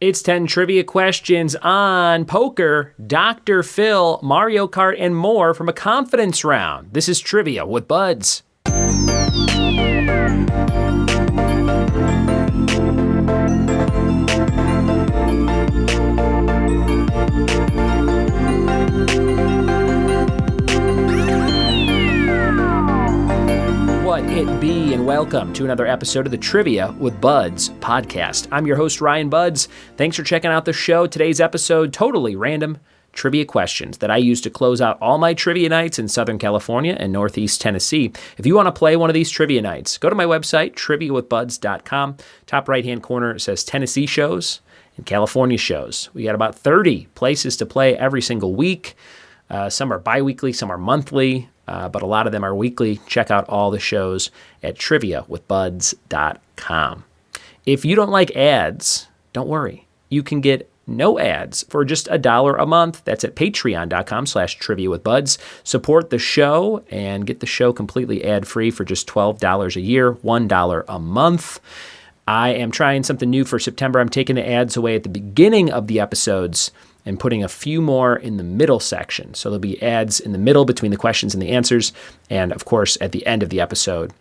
It's 10 trivia questions on poker, Dr. Phil, Mario Kart, and more from a confidence round. This is Trivia with Buds. What it be, and welcome to another episode of the Trivia with Buds podcast. I'm your host, Ryan Buds. Thanks for checking out the show. Today's episode, totally random trivia questions that I use to close out all my trivia nights in Southern California and Northeast Tennessee. If you want to play one of these trivia nights, go to my website, triviawithbuds.com. Top right-hand corner, it says Tennessee shows and California shows. We got about 30 places to play every single week. Some are bi-weekly, some are monthly. But a lot of them are weekly. Check out all the shows at triviawithbuds.com. If you don't like ads, don't worry. You can get no ads for just $1 a month. That's at patreon.com/triviawithbuds. Support the show and get the show completely ad-free for just $12 a year, $1 a month. I am trying something new for September. I'm taking the ads away at the beginning of the episodes and putting a few more in the middle section. So there'll be ads in the middle between the questions and the answers, and of course at the end of the episode.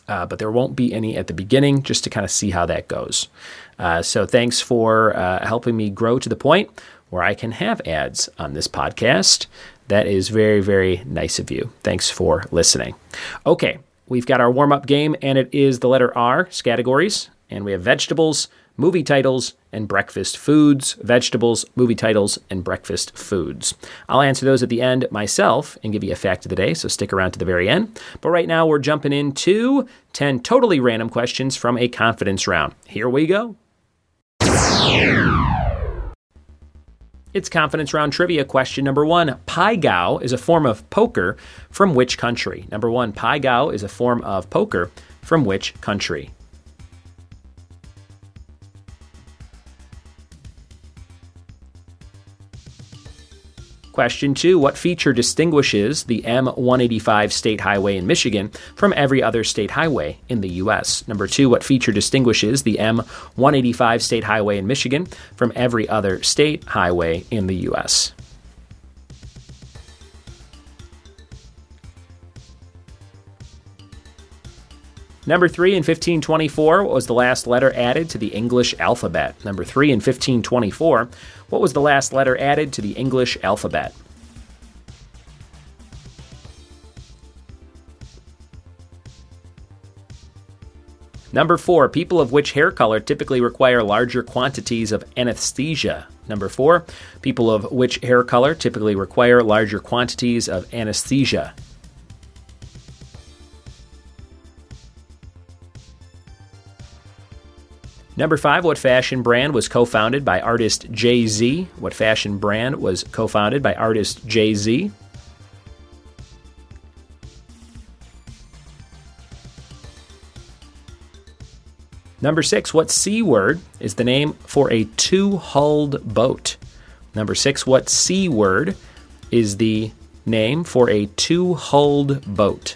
But there won't be any at the beginning, just to kind of see how that goes. So thanks for helping me grow to the point where I can have ads on this podcast. That is very, very nice of you. Thanks for listening. Okay, we've got our warm-up game, and it is the letter R, categories, and we have vegetables, movie titles, and breakfast foods. Vegetables, movie titles, and breakfast foods. I'll answer those at the end myself and give you a fact of the day, so stick around to the very end. But right now, we're jumping into 10 totally random questions from a confidence round. Here we go. It's confidence round trivia. Question number 1. Pai Gow is a form of poker from which country? Number 1, Pai Gow is a form of poker from which country? Question 2, what feature distinguishes the M185 state highway in Michigan from every other state highway in the U.S.? Number 2, what feature distinguishes the M185 state highway in Michigan from every other state highway in the U.S.? Number 3, in 1524, what was the last letter added to the English alphabet? Number 3, in 1524, what was the last letter added to the English alphabet? Number 4, people of which hair color typically require larger quantities of anesthesia? Number 4, people of which hair color typically require larger quantities of anesthesia? Number 5, what fashion brand was co-founded by artist Jay-Z? What fashion brand was co-founded by artist Jay-Z? Number 6, what C word is the name for a two-hulled boat? Number 6, what C word is the name for a two-hulled boat?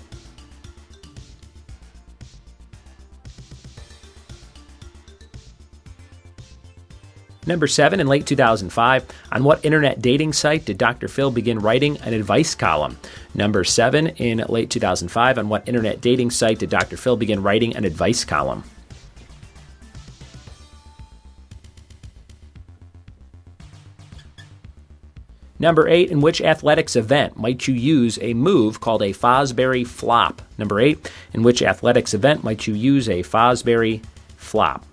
Number 7, in late 2005, on what internet dating site did Dr. Phil begin writing an advice column? Number 7, in late 2005, on what internet dating site did Dr. Phil begin writing an advice column? Number 8, in which athletics event might you use a move called a Fosbury flop? Number 8, in which athletics event might you use a Fosbury flop?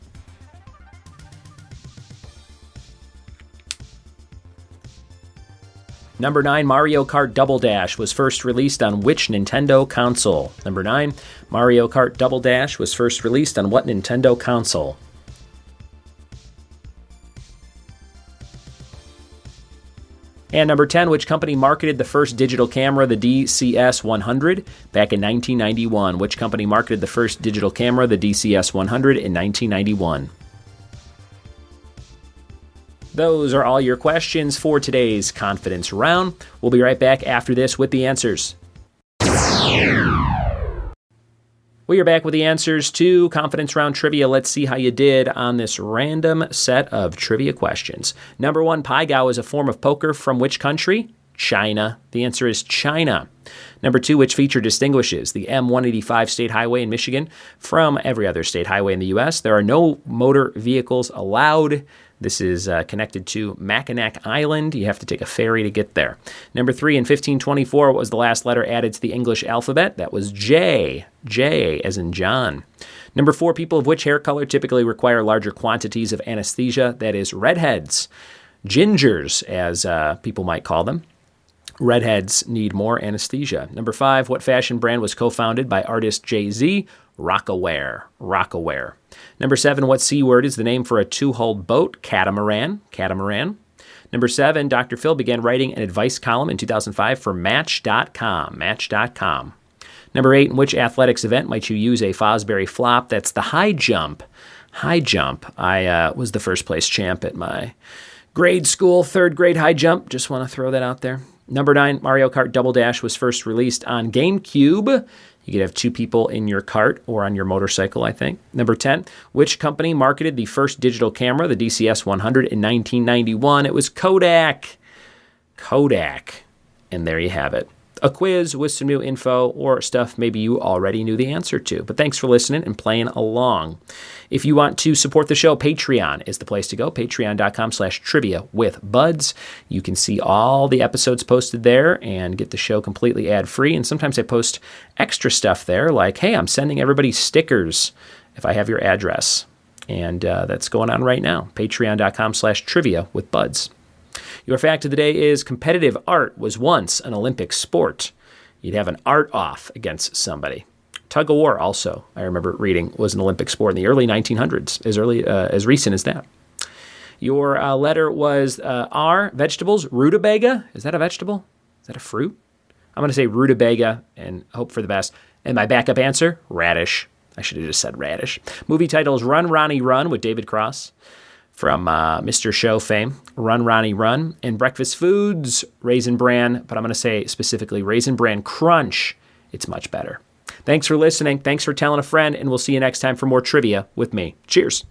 Number 9, Mario Kart Double Dash was first released on which Nintendo console? Number 9, Mario Kart Double Dash was first released on what Nintendo console? And number 10, which company marketed the first digital camera, the DCS-100, back in 1991? Which company marketed the first digital camera, the DCS-100, in 1991? Those are all your questions for today's confidence round. We'll be right back after this with the answers. We are back with the answers to confidence round trivia. Let's see how you did on this random set of trivia questions. Number 1, Pai Gow is a form of poker from which country? China. The answer is China. Number 2, which feature distinguishes the M185 state highway in Michigan from every other state highway in the U.S.? There are no motor vehicles allowed. This is connected to Mackinac Island. You have to take a ferry to get there. Number 3, in 1524, what was the last letter added to the English alphabet? That was J. J as in John. Number 4, people of which hair color typically require larger quantities of anesthesia? That is redheads. Gingers, as people might call them. Redheads need more anesthesia. Number 5, what fashion brand was co-founded by artist Jay-Z? Rockaware. Rockaware. Number 7, what C word is the name for a two-hulled boat? Catamaran. Catamaran. Number 7, Dr. Phil began writing an advice column in 2005 for Match.com. Match.com. Number 8, in which athletics event might you use a Fosbury flop? That's the high jump. High jump. I was the first place champ at my grade school, 3rd grade high jump. Just want to throw that out there. Number 9, Mario Kart Double Dash was first released on GameCube. You could have 2 people in your cart or on your motorcycle, I think. Number 10, which company marketed the first digital camera, the DCS 100, in 1991? It was Kodak. Kodak. And there you have it. A quiz with some new info or stuff maybe you already knew the answer to. But thanks for listening and playing along. If you want to support the show, Patreon is the place to go. Patreon.com/trivia with buds. You can see all the episodes posted there and get the show completely ad-free. And sometimes I post extra stuff there, like, hey, I'm sending everybody stickers if I have your address. And that's going on right now. Patreon.com/trivia with buds. Your fact of the day is competitive art was once an Olympic sport. You'd have an art off against somebody. Tug of war also, I remember reading, was an Olympic sport in the early 1900s, as recent as that. Your letter was R, vegetables, rutabaga. Is that a vegetable? Is that a fruit? I'm going to say rutabaga and hope for the best. And my backup answer, radish. I should have just said radish. Movie title is Run, Ronnie, Run with David Cross from Mr. Show fame. Run, Ronnie, Run. And breakfast foods, Raisin Bran, but I'm going to say specifically Raisin Bran Crunch. It's much better. Thanks for listening. Thanks for telling a friend, and we'll see you next time for more trivia with me. Cheers.